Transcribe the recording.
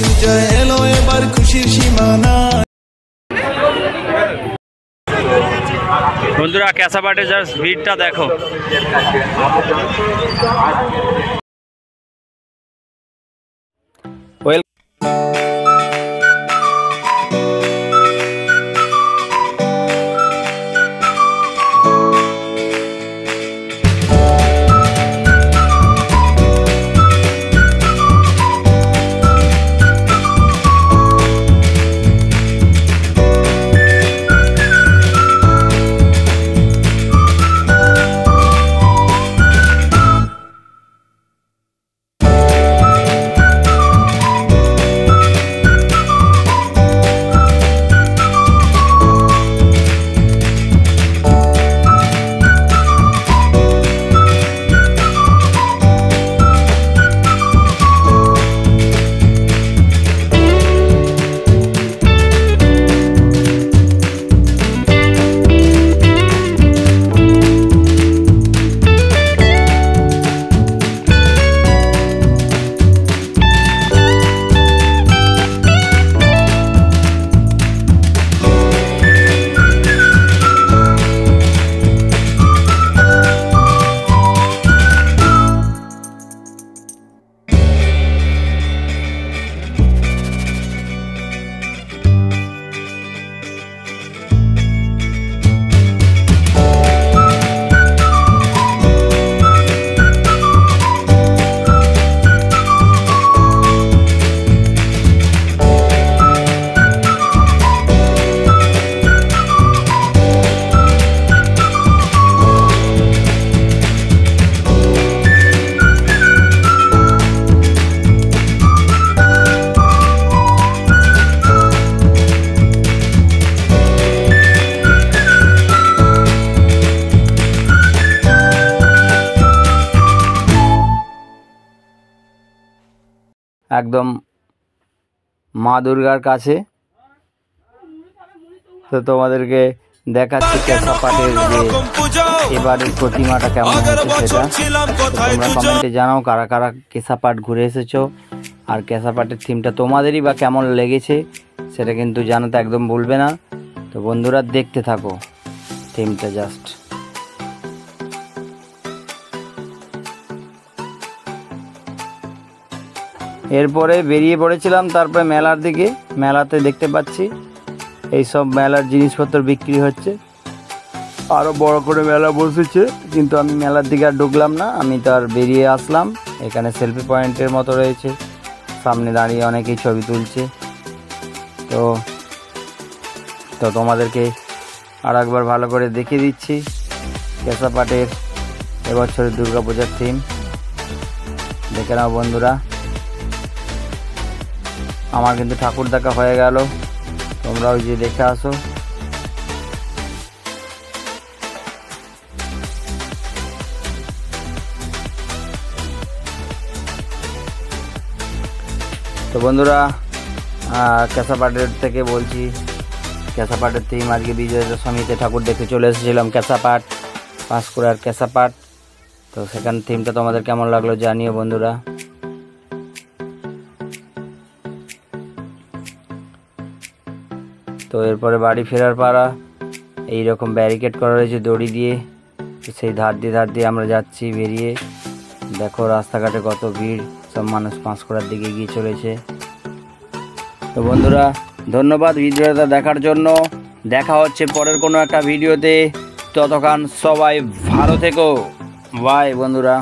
পুজো এলো এবার খুশির সীমানা। বন্ধুরা ক্যাসাপাটে জাস্ট ভিড়টা দেখো। একদম মা দুর্গার কাছে। তো তোমাদেরকে দেখাচ্ছি ক্যাসাপাটের যে এবারের প্রতিমাটা কেমন হচ্ছে সেটা। তোমরা কমেন্টে জানাও কারা কারা ক্যাসাপাট ঘুরে এসেছো, আর ক্যাসাপাটের থিমটা তোমাদেরই বা কেমন লেগেছে সেটা কিন্তু জানাতে একদম ভুলবে না। তো বন্ধুরা দেখতে থাকো থিমটা জাস্ট। এরপরে বেরিয়ে পড়েছিলাম তারপরে মেলার দিকে। মেলাতে দেখতে পাচ্ছি এইসব মেলার জিনিসপত্র বিক্রি হচ্ছে, আরও বড় করে মেলা বসেছে, কিন্তু আমি মেলার দিকে আর ঢুকলাম না, আমি তো আর বেরিয়ে আসলাম। এখানে সেলফি পয়েন্টের মতো রয়েছে, সামনে দাঁড়িয়ে অনেকেই ছবি তুলছে। তো তোমাদেরকে আর একবার ভালো করে দেখিয়ে দিচ্ছি ক্যাসাপাটের এবছরের দুর্গাপূজার থিম। দেখে নাও বন্ধুরা। আমার কিন্তু ঠাকুর দেখা হয়ে গেল, তোমরা ওই যে দেখে আসো। তো বন্ধুরা ক্যাসাপাটের থেকে বলছি, ক্যাসাপাটের থিম আজকে বিজয় দশমীতে ঠাকুর দেখে চলে এসেছিলাম ক্যাসাপাট, পাঁশকুড়ার ক্যাসাপাট। তো সেখানে থিমটা তোমাদের কেমন লাগলো জানিও বন্ধুরা। তো এরপরে বাড়ি ফেরার পাড়া, এইরকম ব্যারিকেড করা রয়েছে দড়ি দিয়ে, সেই ধার দিয়ে আমরা যাচ্ছি বেরিয়ে। দেখো রাস্তাঘাটে কত ভিড়, সব মানুষ পাঁশকুড়ার দিকে গিয়ে চলেছে। তো বন্ধুরা ধন্যবাদ ভিডিওটা দেখার জন্য। দেখা হচ্ছে পরের কোনো একটা ভিডিওতে, ততক্ষণ সবাই ভালো থেকো, বাই বন্ধুরা।